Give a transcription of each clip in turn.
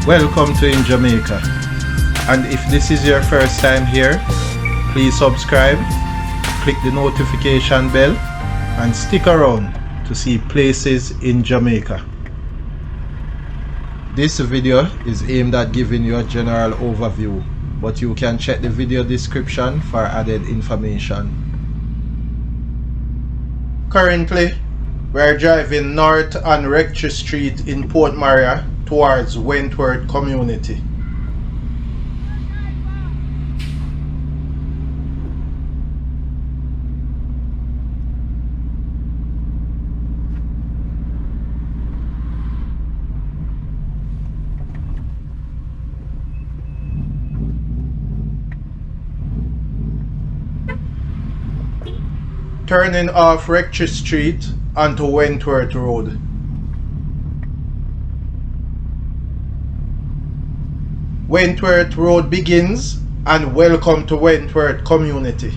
Welcome to In Jamaica. And if this is your first time here, please subscribe, click the notification bell, and stick around to see places in Jamaica. This video is aimed at giving you a general overview, but you can check the video description for added information. Currently, we are driving north on Rectory Street in Port Maria towards Wentworth Community. Turning off Rectory Street onto Wentworth Road. Wentworth Road begins, and welcome to Wentworth Community.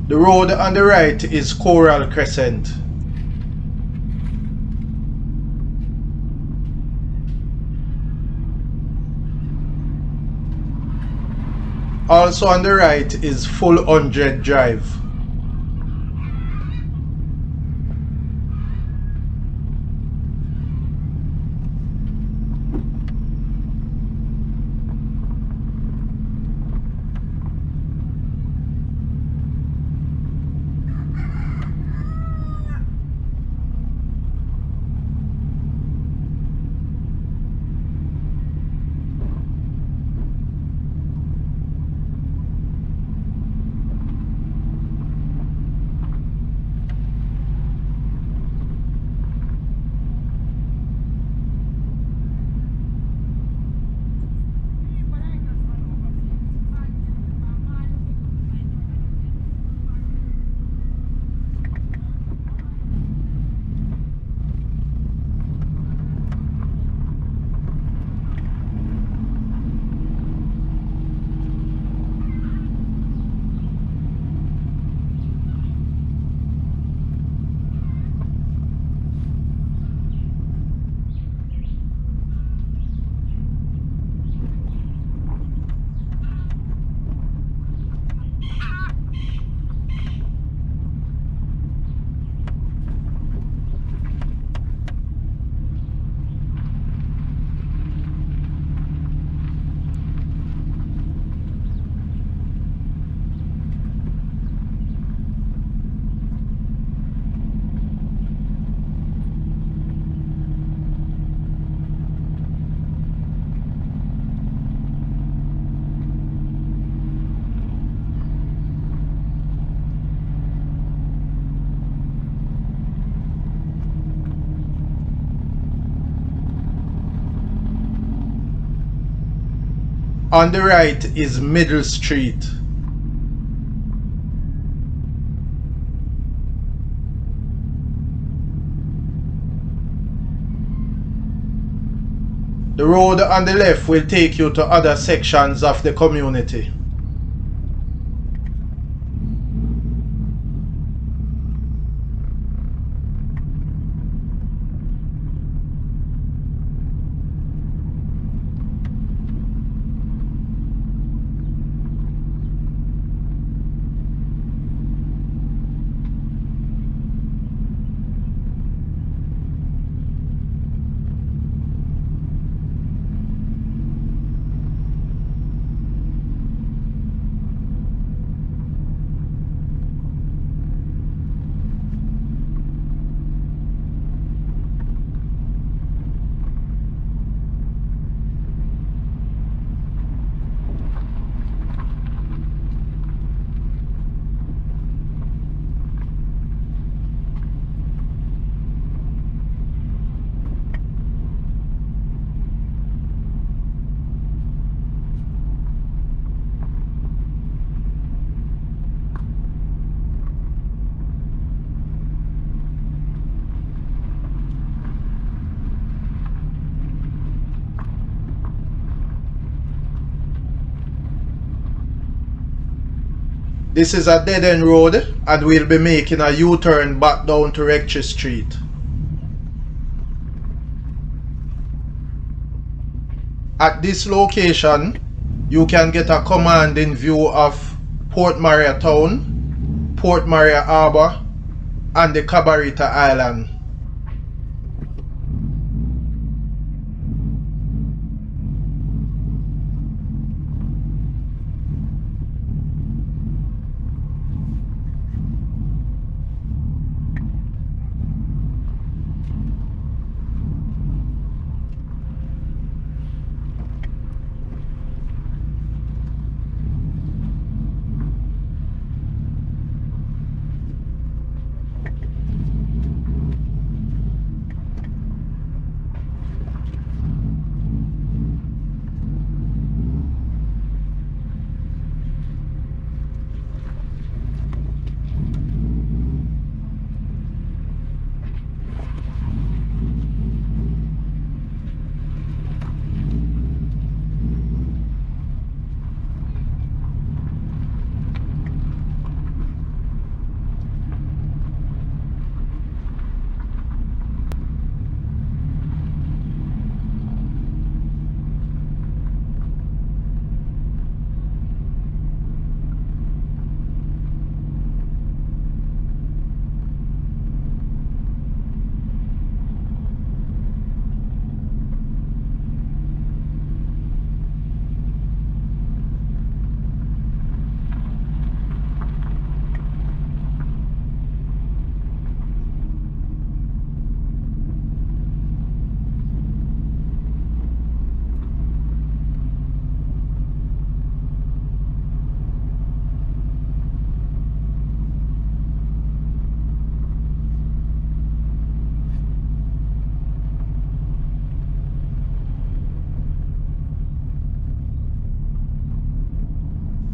The road on the right is Coral Crescent. Also on the right is Full 100 Drive. On the right is Middle Street. The road on the left will take you to other sections of the community. This is a dead-end road and we'll be making a U-turn back down to Rectory Street. At this location, you can get a commanding view of Port Maria Town, Port Maria Harbour and the Cabarita Island.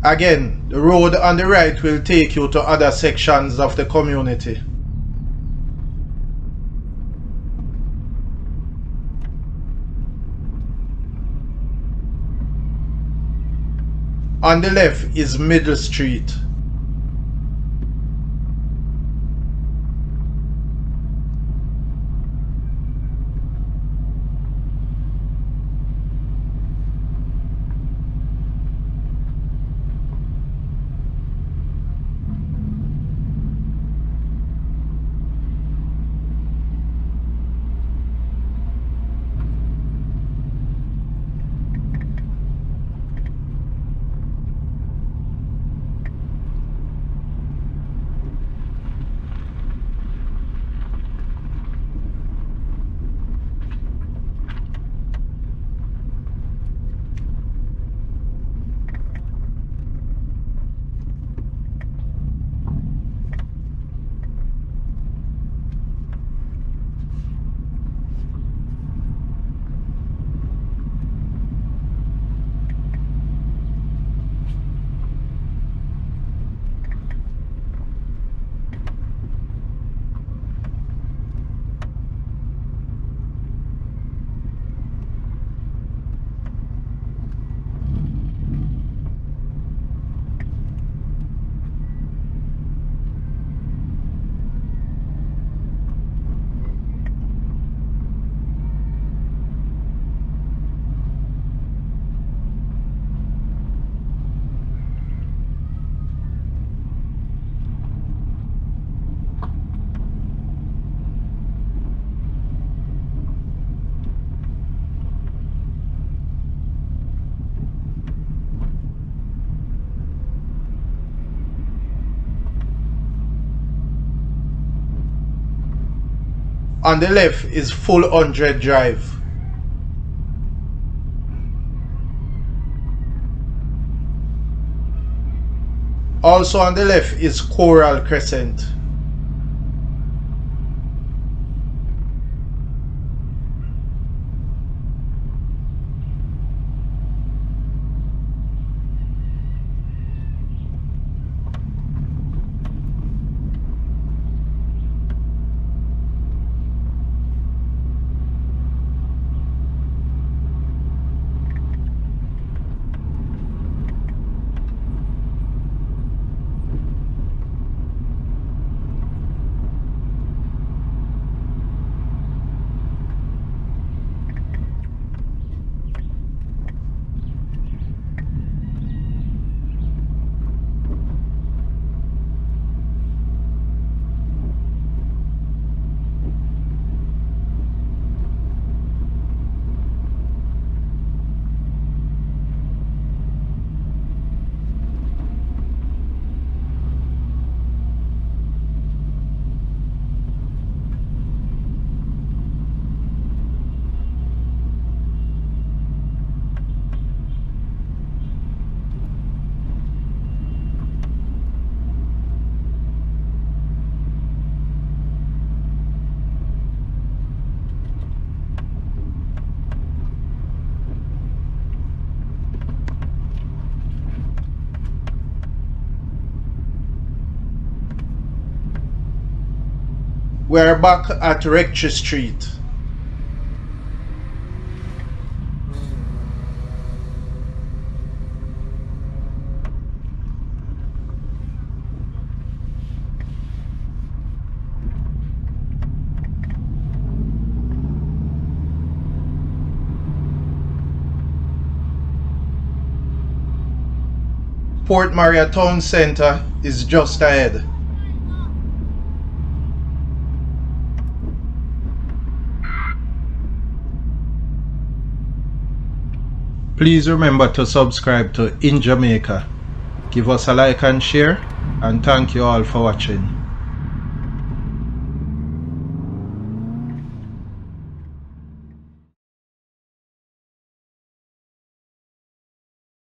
Again, the road on the right will take you to other sections of the community. On the left is Middle Street. On the left is Full 100 Drive. Also on the left is Coral Crescent. We're back at Rectory Street. Port Maria Town Centre is just ahead. Please remember to subscribe to In Jamaica. Give us a like and share, and thank you all for watching.